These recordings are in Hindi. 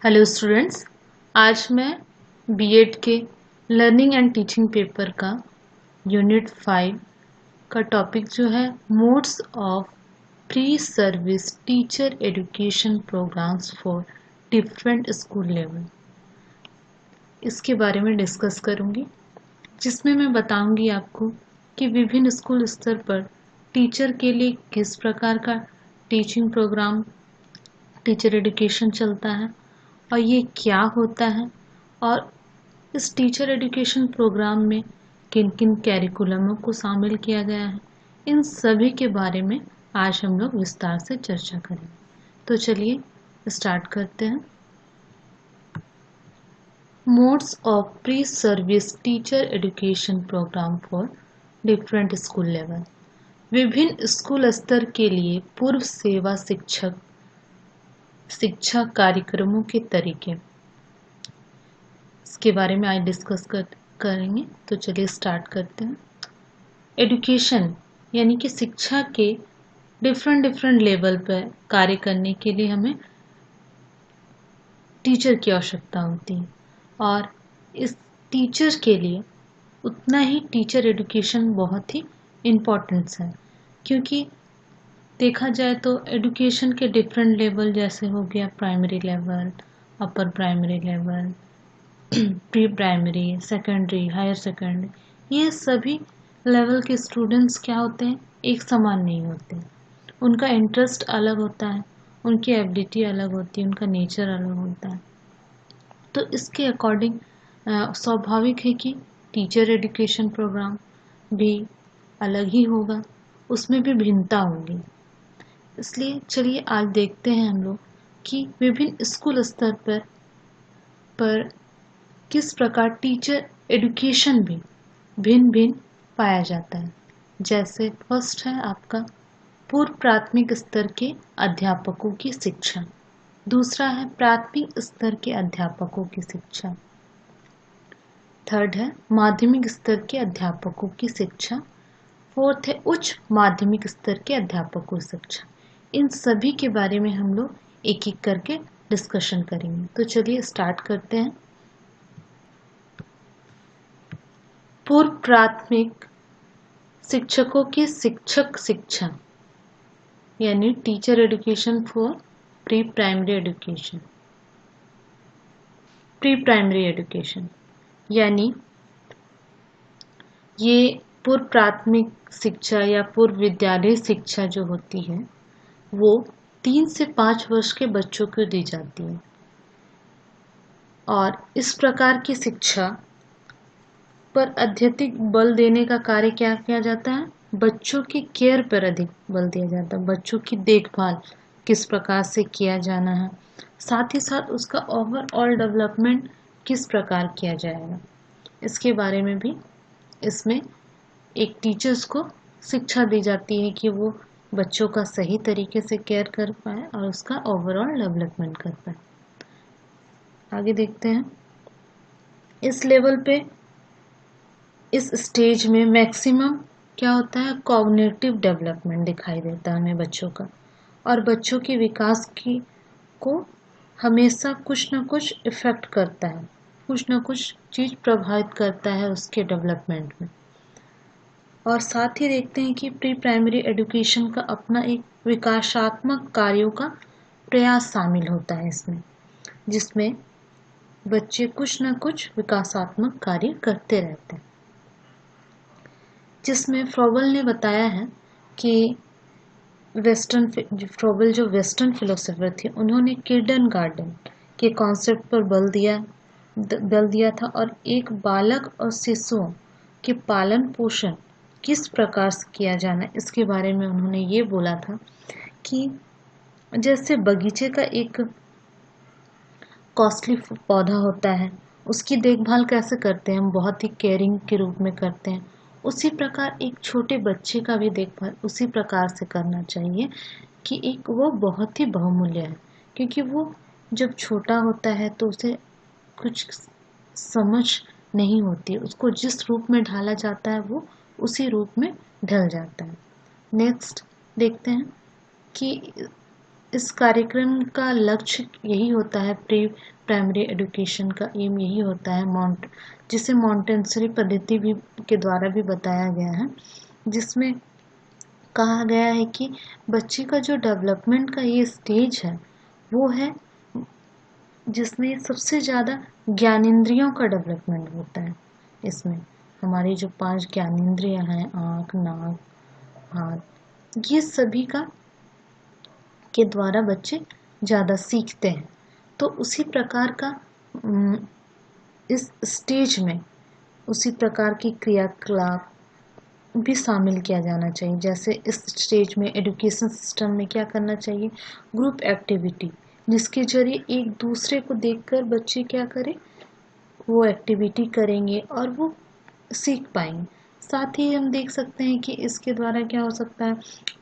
हेलो स्टूडेंट्स, आज मैं बीएड के लर्निंग एंड टीचिंग पेपर का यूनिट 5 का टॉपिक जो है modes of pre service teacher education programs for different school level, इसके बारे में डिस्कस करूंगी, जिसमें मैं बताऊंगी आपको कि विभिन्न स्कूल स्तर पर टीचर के लिए किस प्रकार का टीचिंग प्रोग्राम टीचर एजुकेशन चलता है और ये क्या होता है और इस टीचर एजुकेशन प्रोग्राम में किन किन कैरिकुलमों को शामिल किया गया है। इन सभी के बारे में आज हम लोग विस्तार से चर्चा करेंगे। तो चलिए स्टार्ट करते हैं। Modes of pre service teacher education program for different school level. विभिन्न स्कूल स्तर के लिए पूर्व सेवा शिक्षा कार्यक्रमों के तरीके, इसके बारे में आज डिस्कस करेंगे। तो चलिए स्टार्ट करते हैं। एजुकेशन यानी कि शिक्षा के डिफरेंट लेवल पर कार्य करने के लिए हमें टीचर की आवश्यकता होती है और इस टीचर के लिए उतना ही टीचर एजुकेशन बहुत ही इम्पोर्टेंस है, क्योंकि देखा जाए तो एजुकेशन के डिफरेंट लेवल जैसे हो गया primary level, upper primary level, pre primary, secondary, higher secondary, ये सभी लेवल के स्टूडेंट्स क्या होते हैं, एक समान नहीं होते। उनका इंटरेस्ट अलग होता है, उनकी एबिलिटी अलग होती है, उनका नेचर अलग होता है। तो इसके अकॉर्डिंग स्वाभाविक है कि टीचर एजुकेशन प्रोग्राम भी अलग ही होगा, उसमें भी भिन्नता होगी। इसलिए चलिए आज देखते हैं हम लोग कि विभिन्न स्कूल स्तर पर किस प्रकार टीचर एजुकेशन भी भिन्न पाया जाता है। जैसे फर्स्ट है आपका पूर्व प्राथमिक स्तर के अध्यापकों की शिक्षा, दूसरा है प्राथमिक स्तर के अध्यापकों की शिक्षा, थर्ड है माध्यमिक स्तर के अध्यापकों की शिक्षा, फोर्थ है उच्च माध्यमिक स्तर के अध्यापकों की शिक्षा। इन सभी के बारे में हम लोग एक एक करके डिस्कशन करेंगे। तो चलिए स्टार्ट करते हैं। पूर्व प्राथमिक शिक्षकों की शिक्षक शिक्षा यानी teacher education for pre primary education. Pre primary education यानी ये पूर्व प्राथमिक शिक्षा या पूर्व विद्यालय शिक्षा जो होती है वो 3 से 5 वर्ष के बच्चों को दी जाती है और इस प्रकार की शिक्षा पर अत्यधिक बल देने का कार्य क्या किया जाता है, बच्चों की केयर पर अधिक बल दिया जाता है। बच्चों की देखभाल किस प्रकार से किया जाना है, साथ ही साथ उसका ओवरऑल डेवलपमेंट किस प्रकार किया जाएगा, इसके बारे में भी इसमें एक टीचर्स को शिक्षा दी जाती है कि वो बच्चों का सही तरीके से केयर कर पाए और उसका ओवरऑल डेवलपमेंट कर पाए। आगे देखते हैं। इस लेवल पे, इस स्टेज में मैक्सिमम क्या होता है, कॉग्निटिव डेवलपमेंट दिखाई देता है हमें बच्चों का, और बच्चों के विकास को हमेशा कुछ ना कुछ इफेक्ट करता है, कुछ ना कुछ चीज़ प्रभावित करता है उसके डेवलपमेंट में। और साथ ही देखते हैं कि प्री प्राइमरी एजुकेशन का अपना एक विकासात्मक कार्यों का प्रयास शामिल होता है इसमें, जिसमें बच्चे कुछ न कुछ विकासात्मक कार्य करते रहते हैं। जिसमें फ्रॉबल ने बताया है कि फ्रॉबल जो वेस्टर्न फिलोसोफर थे, उन्होंने किंडरगार्टन के कॉन्सेप्ट पर बल दिया था और एक बालक और शिशुओं के पालन पोषण किस प्रकार से किया जाना, इसके बारे में उन्होंने ये बोला था कि जैसे बगीचे का एक कॉस्टली पौधा होता है, उसकी देखभाल कैसे करते हैं हम, बहुत ही केयरिंग के रूप में करते हैं, उसी प्रकार एक छोटे बच्चे का भी देखभाल उसी प्रकार से करना चाहिए कि एक वो बहुत ही बहुमूल्य है, क्योंकि वो जब छोटा होता है तो उसे कुछ समझ नहीं होती, उसको जिस रूप में ढाला जाता है वो उसी रूप में ढल जाता है। नेक्स्ट देखते हैं कि इस कार्यक्रम का लक्ष्य यही होता है, प्री प्राइमरी एजुकेशन का एम यही होता है, जिसे मॉन्टेसरी पद्धति भी के द्वारा भी बताया गया है, जिसमें कहा गया है कि बच्चे का जो डेवलपमेंट का ये स्टेज है वो है जिसमें सबसे ज़्यादा ज्ञानेंद्रियों का डेवलपमेंट होता है। इसमें हमारी जो 5 ज्ञानेंद्रियां हैं, आँख, नाक, हाथ, ये सभी का के द्वारा बच्चे ज़्यादा सीखते हैं। तो उसी प्रकार का इस स्टेज में उसी प्रकार की क्रियाकलाप भी शामिल किया जाना चाहिए। जैसे इस स्टेज में एजुकेशन सिस्टम में क्या करना चाहिए, ग्रुप एक्टिविटी, जिसके जरिए एक दूसरे को देखकर बच्चे क्या करें, वो एक्टिविटी करेंगे और वो सीख पाएंगे। साथ ही हम देख सकते हैं कि इसके द्वारा क्या हो सकता है,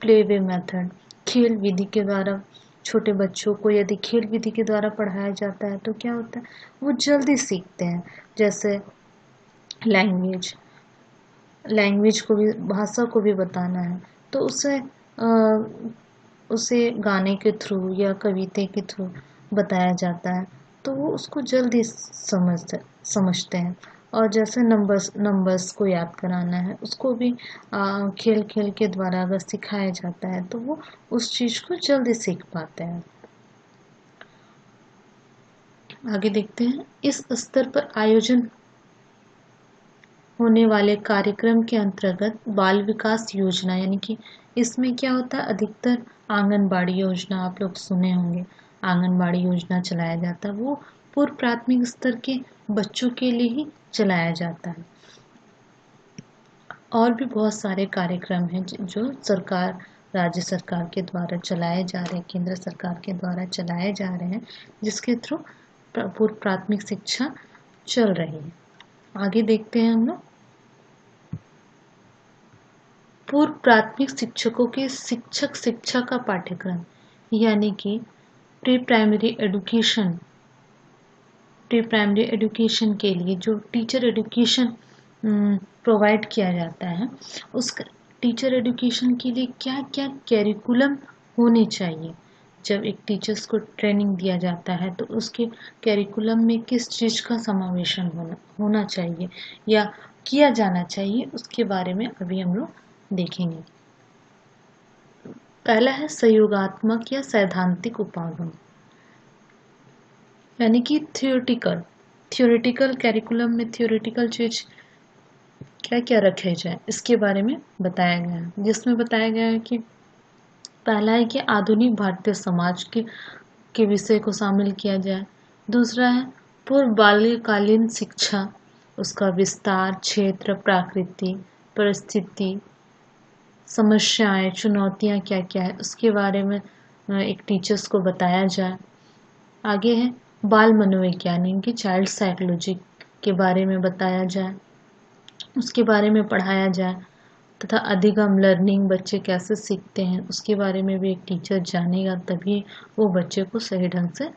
प्ले वे मेथड, खेल विधि के द्वारा छोटे बच्चों को यदि खेल विधि के द्वारा पढ़ाया जाता है तो क्या होता है, वो जल्दी सीखते हैं। जैसे लैंग्वेज को भी, भाषा को भी बताना है तो उसे गाने के थ्रू या कविता के थ्रू बताया जाता है तो वो उसको जल्दी समझते हैं। और जैसे नंबर्स को याद कराना है उसको भी खेल खेल के द्वारा अगर सिखाया जाता है तो वो उस चीज़ को जल्दी सीख पाते हैं। आगे देखते हैं, इस स्तर पर आयोजन होने वाले कार्यक्रम के अंतर्गत बाल विकास योजना, यानी कि इसमें क्या होता है, अधिकतर आंगनबाड़ी योजना आप लोग सुने होंगे, आंगनबाड़ी योजना चलाया जाता है, वो पूर्व प्राथमिक स्तर के बच्चों के लिए ही चलाया जाता है। और भी बहुत सारे कार्यक्रम हैं जो सरकार, राज्य सरकार के द्वारा चलाए जा रहे हैं, केंद्र सरकार के द्वारा चलाए जा रहे हैं, जिसके थ्रू पूर्व प्राथमिक शिक्षा चल रही है। आगे देखते हैं हम लोग, पूर्व प्राथमिक शिक्षकों के शिक्षक शिक्षा का पाठ्यक्रम, यानी कि प्री प्राइमरी एजुकेशन के लिए जो टीचर एजुकेशन प्रोवाइड किया जाता है, उस टीचर एजुकेशन के लिए क्या क्या कैरिकुलम होने चाहिए। जब एक टीचर्स को ट्रेनिंग दिया जाता है तो उसके कैरिकुलम में किस चीज़ का समावेशन होना चाहिए या किया जाना चाहिए, उसके बारे में अभी हम लोग देखेंगे। पहला है सहयोगात्मक या सैद्धांतिक उपागम, यानी कि थियोरेटिकल कैरिकुलम में थियोरेटिकल चीज क्या क्या रखे जाए इसके बारे में बताया गया है, जिसमें बताया गया है कि पहला है कि आधुनिक भारतीय समाज के विषय को शामिल किया जाए। दूसरा है पूर्व बाल्यकालीन शिक्षा, उसका विस्तार, क्षेत्र, प्रकृति, परिस्थिति, समस्याएं, चुनौतियां क्या क्या है उसके बारे में एक टीचर्स को बताया जाए। आगे है बाल मनोविज्ञान, इनकी चाइल्ड साइकोलॉजी के बारे में बताया जाए, उसके बारे में पढ़ाया जाए, तथा अधिगम लर्निंग, बच्चे कैसे सीखते हैं उसके बारे में भी एक टीचर जानेगा, तभी वो बच्चे को सही ढंग से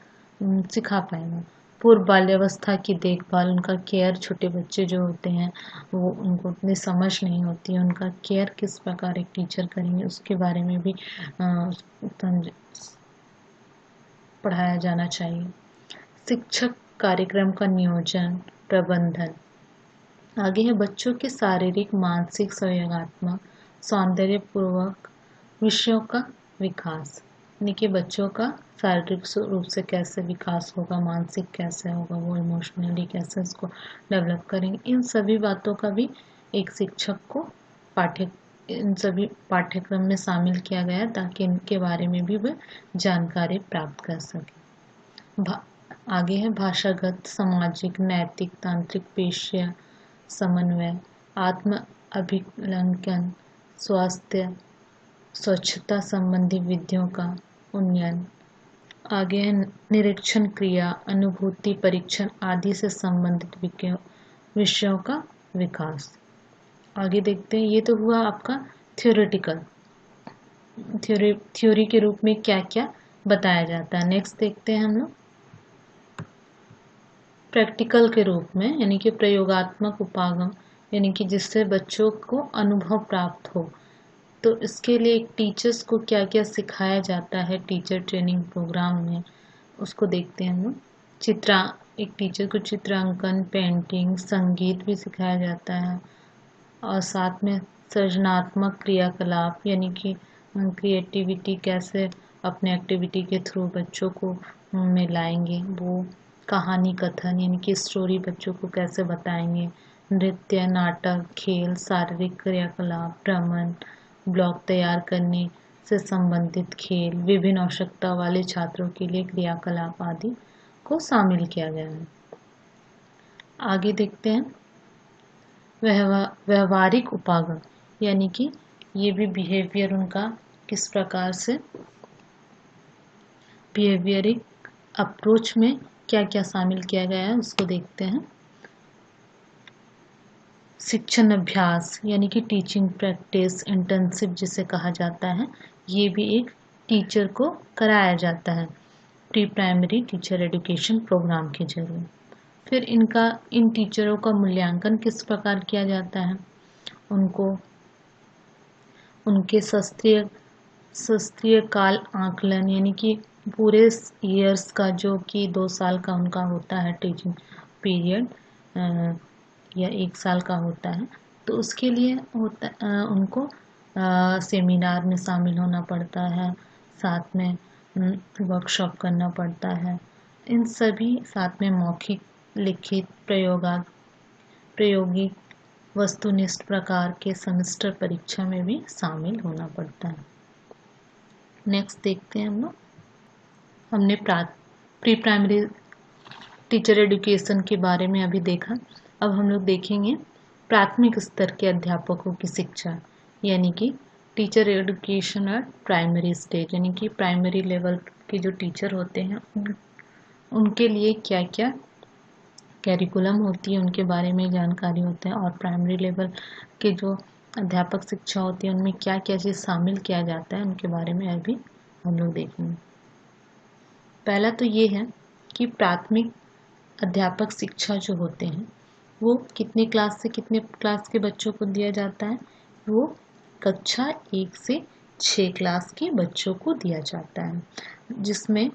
सिखा पाएगा। पूर्व बाल्यावस्था की देखभाल, उनका केयर, छोटे बच्चे जो होते हैं वो उनको उतनी समझ नहीं होती है, उनका केयर किस प्रकार एक टीचर करेंगे उसके बारे में भी पढ़ाया जाना चाहिए। शिक्षक कार्यक्रम का नियोजन, प्रबंधन। आगे है बच्चों के शारीरिक, मानसिक, संवेगात्मक, सौंदर्यपूर्वक विषयों का विकास, यानी कि बच्चों का शारीरिक रूप से कैसे विकास होगा, मानसिक कैसे होगा, वो इमोशनली कैसे उसको डेवलप करेंगे, इन सभी बातों का भी एक शिक्षक को इन सभी पाठ्यक्रम में शामिल किया गया ताकि इनके बारे में भी वह जानकारी प्राप्त कर सके। आगे है भाषागत, सामाजिक, नैतिक, तांत्रिक, पेशा समन्वय, आत्म अभिलंघन, स्वास्थ्य, स्वच्छता संबंधी विधियों का उन्नयन। आगे है निरीक्षण क्रिया, अनुभूति परीक्षण आदि से संबंधित विषयों का विकास। आगे देखते हैं, ये तो हुआ आपका थियोरेटिकल, थ्योरी के रूप में क्या क्या बताया जाता है। नेक्स्ट देखते हैं हम लोग प्रैक्टिकल के रूप में, यानी कि प्रयोगात्मक उपागम, यानी कि जिससे बच्चों को अनुभव प्राप्त हो, तो इसके लिए टीचर्स को क्या क्या सिखाया जाता है टीचर ट्रेनिंग प्रोग्राम में, उसको देखते हैं हम लोग। एक टीचर को चित्रांकन, पेंटिंग, संगीत भी सिखाया जाता है और साथ में सृजनात्मक क्रियाकलाप यानी कि क्रिएटिविटी कैसे अपने एक्टिविटी के थ्रू बच्चों को में लाएंगे, वो कहानी कथन यानी कि स्टोरी बच्चों को कैसे बताएंगे, नृत्य, नाटक, खेल, शारीरिक क्रियाकलाप, भ्रमण, ब्लॉग तैयार करने से संबंधित खेल, विभिन्न आवश्यकता वाले छात्रों के लिए क्रियाकलाप आदि को शामिल किया गया है। आगे देखते हैं व्यवहारिक उपागम यानी कि ये भी बिहेवियर उनका किस प्रकार से बिहेवियरिक अप्रोच में क्या क्या शामिल किया गया है उसको देखते हैं। शिक्षण अभ्यास यानी कि टीचिंग प्रैक्टिस, इंटर्नशिप जिसे कहा जाता है, ये भी एक टीचर को कराया जाता है pre primary teacher education program के जरिए। फिर इन टीचरों का मूल्यांकन किस प्रकार किया जाता है, उनको उनके शास्त्रीय काल आकलन यानी कि पूरे ईयर्स का जो कि 2 साल का उनका होता है टीचिंग पीरियड या 1 साल का होता है, तो उसके लिए उनको सेमिनार में शामिल होना पड़ता है, साथ में वर्कशॉप करना पड़ता है। इन सभी साथ में मौखिक, लिखित, प्रायोगिक, वस्तुनिष्ठ प्रकार के सेमेस्टर परीक्षा में भी शामिल होना पड़ता है। नेक्स्ट देखते हैं हम लोग। हमने प्री प्राइमरी टीचर एजुकेशन के बारे में अभी देखा। अब हम लोग देखेंगे प्राथमिक स्तर के अध्यापकों की शिक्षा यानी कि teacher education at primary stage यानी कि प्राइमरी लेवल के जो टीचर होते हैं उनके लिए क्या क्या कैरिकुलम होती है उनके बारे में जानकारी होता है, और प्राइमरी लेवल के जो अध्यापक शिक्षा होती है उनमें क्या क्या चीज़ शामिल किया जाता है उनके बारे में अभी हम लोग देखेंगे। पहला तो ये है कि प्राथमिक अध्यापक शिक्षा जो होते हैं वो कितने क्लास से कितने क्लास के बच्चों को दिया जाता है, वो कक्षा 1 से 6 क्लास के बच्चों को दिया जाता है, जिसमें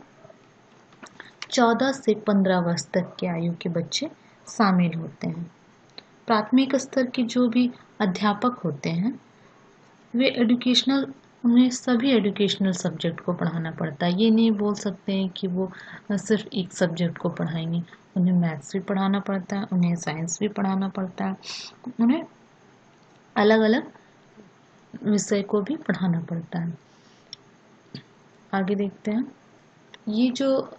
14 से 15 वर्ष तक के आयु के बच्चे शामिल होते हैं। प्राथमिक स्तर के जो भी अध्यापक होते हैं वे उन्हें सभी एजुकेशनल सब्जेक्ट को पढ़ाना पड़ता है। ये नहीं बोल सकते हैं कि वो सिर्फ एक सब्जेक्ट को पढ़ाएंगे, उन्हें मैथ्स भी पढ़ाना पड़ता है, उन्हें साइंस भी पढ़ाना पड़ता है, उन्हें अलग अलग विषय को भी पढ़ाना पड़ता है। आगे देखते हैं, ये जो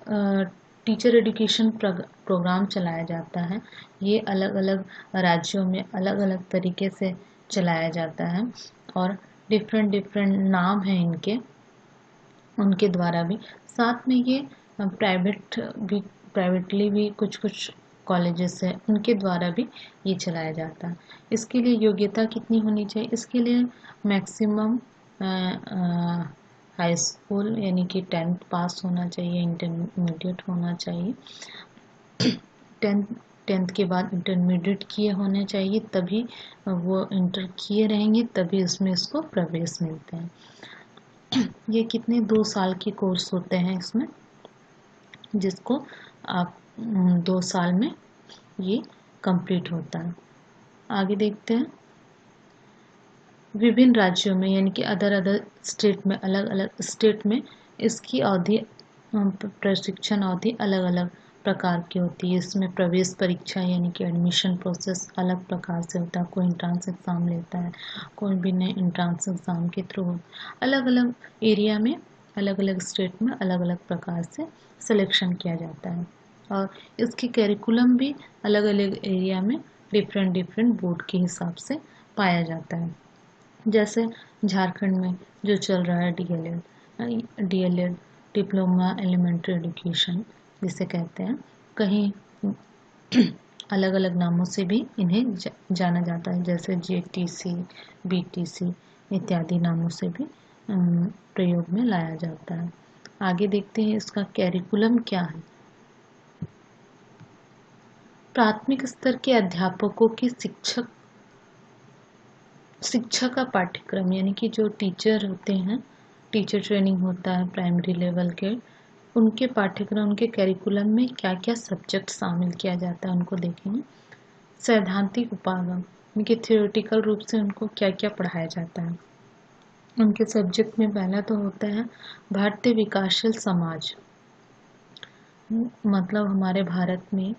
टीचर एजुकेशन प्रोग्राम चलाया जाता है ये अलग अलग राज्यों में अलग अलग तरीके से चलाया जाता है और डिफरेंट नाम हैं उनके द्वारा भी। साथ में ये प्राइवेटली भी कुछ कॉलेजेस है उनके द्वारा भी ये चलाया जाता है। इसके लिए योग्यता कितनी होनी चाहिए, इसके लिए मैक्सिमम हाई स्कूल यानी कि 10th पास होना चाहिए, इंटरमीडिएट होना चाहिए, 10th के बाद इंटरमीडिएट किए होने चाहिए, तभी वो इंटर किए रहेंगे तभी उसमें इसको प्रवेश मिलते हैं। ये कितने 2 साल के कोर्स होते हैं इसमें, जिसको आप 2 साल में ये कंप्लीट होता है। आगे देखते हैं, विभिन्न राज्यों में यानी कि अदर स्टेट में अलग अलग स्टेट में इसकी अवधि प्रशिक्षण अवधि अलग अलग प्रकार की होती है। इसमें प्रवेश परीक्षा यानी कि एडमिशन प्रोसेस अलग प्रकार से होता है, कोई एंट्रेंस एग्ज़ाम लेता है, कोई भी नए एंट्रेंस एग्ज़ाम के थ्रू अलग अलग एरिया में अलग अलग स्टेट में अलग अलग प्रकार से सिलेक्शन किया जाता है। और इसकी कैरिकुलम भी अलग अलग एरिया में डिफरेंट बोर्ड के हिसाब से पाया जाता है। जैसे झारखंड में जो चल रहा है डीएलएड डिप्लोमा एलिमेंट्री एजुकेशन जिसे कहते हैं, कहीं अलग अलग नामों से भी इन्हें जाना जाता है, जैसे जेटीसी, बीटीसी इत्यादि नामों से भी प्रयोग में लाया जाता है। आगे देखते हैं इसका कैरिकुलम क्या है। प्राथमिक स्तर के अध्यापकों की शिक्षक शिक्षा का पाठ्यक्रम यानी कि जो टीचर होते हैं, टीचर ट्रेनिंग होता है प्राइमरी लेवल के, उनके पाठ्यक्रम, उनके करिकुलम में क्या क्या सब्जेक्ट शामिल किया जाता है उनको देखेंगे। सैद्धांतिक उपागम, उनके थियोरेटिकल रूप से उनको क्या क्या पढ़ाया जाता है। उनके सब्जेक्ट में पहला तो होता है भारतीय विकासशील समाज, मतलब हमारे भारत में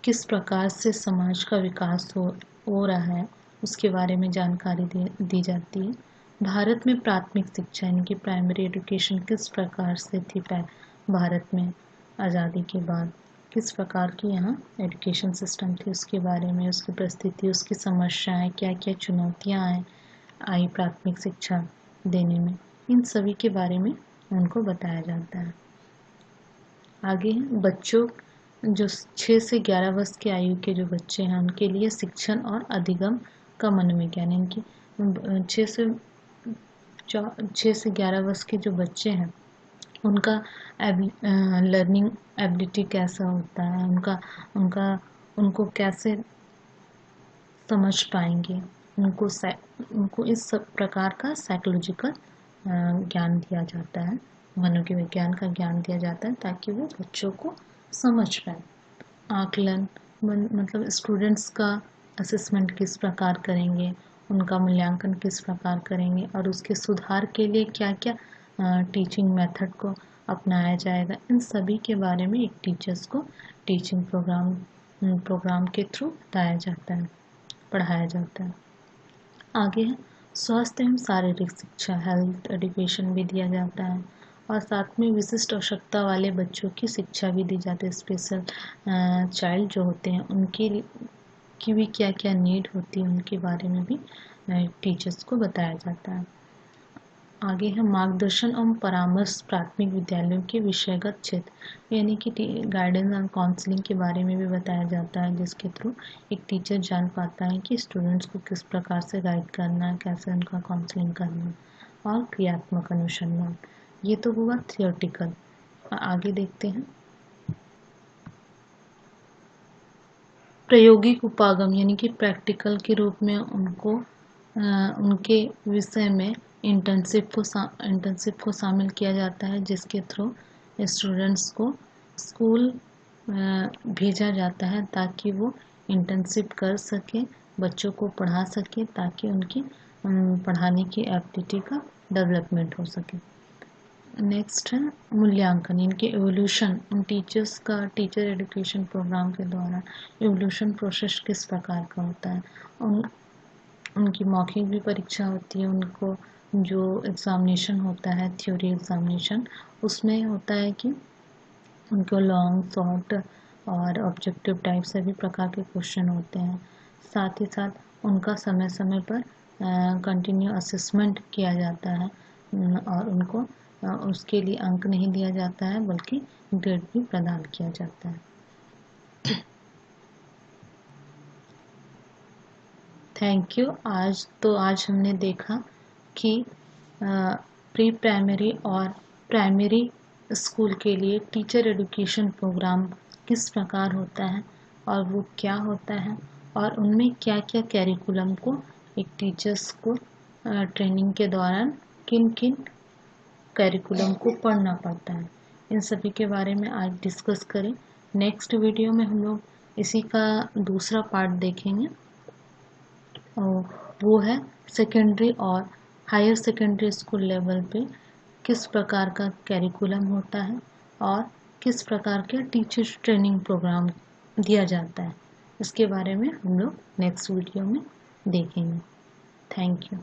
किस प्रकार से समाज का विकास हो रहा है उसके बारे में जानकारी दी जाती है। भारत में प्राथमिक शिक्षा यानी कि प्राइमरी एजुकेशन किस प्रकार से थी भारत में आज़ादी के बाद, किस प्रकार की यहाँ एजुकेशन सिस्टम थी उसके बारे में, उसकी परिस्थिति, उसकी समस्याएं, क्या क्या चुनौतियाँ आई प्राथमिक शिक्षा देने में, इन सभी के बारे में उनको बताया जाता है। आगे हैं बच्चों, जो 6 से 11 वर्ष की आयु के जो बच्चे हैं उनके लिए शिक्षण और अधिगम का मनोविज्ञान, यानी कि 6 से 11 वर्ष के जो बच्चे हैं उनका लर्निंग एबिलिटी कैसा होता है, उनको कैसे समझ पाएंगे, उनको इस सब प्रकार का साइकोलॉजिकल ज्ञान दिया जाता है, मनोविज्ञान का ज्ञान दिया जाता है ताकि वो बच्चों को समझ पाए। आकलन मतलब स्टूडेंट्स का असेसमेंट किस प्रकार करेंगे, उनका मूल्यांकन किस प्रकार करेंगे और उसके सुधार के लिए क्या क्या टीचिंग मेथड को अपनाया जाएगा, इन सभी के बारे में एक टीचर्स को टीचिंग प्रोग्राम के थ्रू बताया जाता है, पढ़ाया जाता है। आगे है स्वास्थ्य एवं शारीरिक शिक्षा, हेल्थ एजुकेशन भी दिया जाता है और साथ में विशिष्ट आवश्यकता वाले बच्चों की शिक्षा भी दी जाती है। स्पेशल चाइल्ड जो होते हैं उनकी भी क्या क्या नीड होती है उनके बारे में भी टीचर्स को बताया जाता है। आगे है मार्गदर्शन एवं परामर्श प्राथमिक विद्यालयों के विषयगत क्षेत्र, यानी कि गाइडेंस एंड काउंसलिंग के बारे में भी बताया जाता है, जिसके थ्रू एक टीचर जान पाता है कि स्टूडेंट्स को किस प्रकार से गाइड करना है, कैसे उनका काउंसलिंग करना है। और क्रियात्मक अनुसंधान, ये तो हुआ थियोरेटिकल। आगे देखते हैं प्रायोगिक उपागम, यानी कि प्रैक्टिकल के रूप में उनके विषय में इंटर्नशिप को शामिल किया जाता है, जिसके थ्रू स्टूडेंट्स को स्कूल भेजा जाता है ताकि वो इंटर्नशिप कर सके, बच्चों को पढ़ा सके, ताकि उनकी पढ़ाने की एबिलिटी का डेवलपमेंट हो सके। नेक्स्ट है मूल्यांकन, इनके एवोल्यूशन, उन टीचर्स का टीचर एजुकेशन प्रोग्राम के द्वारा एवोल्यूशन प्रोसेस किस प्रकार का होता है। उनकी मौखिक भी परीक्षा होती है, उनको जो एग्ज़ामिनेशन होता है थ्योरी एग्ज़ामिनेशन, उसमें होता है कि उनको लॉन्ग शॉर्ट और ऑब्जेक्टिव टाइप सभी प्रकार के क्वेश्चन होते हैं। साथ ही साथ उनका समय समय पर कंटिन्यू असेसमेंट किया जाता है और उनको उसके लिए अंक नहीं दिया जाता है बल्कि ग्रेड भी प्रदान किया जाता है। Thank you. आज हमने देखा कि प्री प्राइमरी और प्राइमरी स्कूल के लिए टीचर एजुकेशन प्रोग्राम किस प्रकार होता है और वो क्या होता है और उनमें क्या क्या कैरिकुलम को एक टीचर्स को ट्रेनिंग के दौरान किन किन कैरिकुलम को पढ़ना पड़ता है, इन सभी के बारे में आज डिस्कस करें। नेक्स्ट वीडियो में हम लोग इसी का दूसरा पार्ट देखेंगे और वो है सेकेंडरी और हायर सेकेंडरी स्कूल लेवल पे किस प्रकार का कैरिकुलम होता है और किस प्रकार के टीचर्स ट्रेनिंग प्रोग्राम दिया जाता है, इसके बारे में हम लोग नेक्स्ट वीडियो में देखेंगे। Thank you.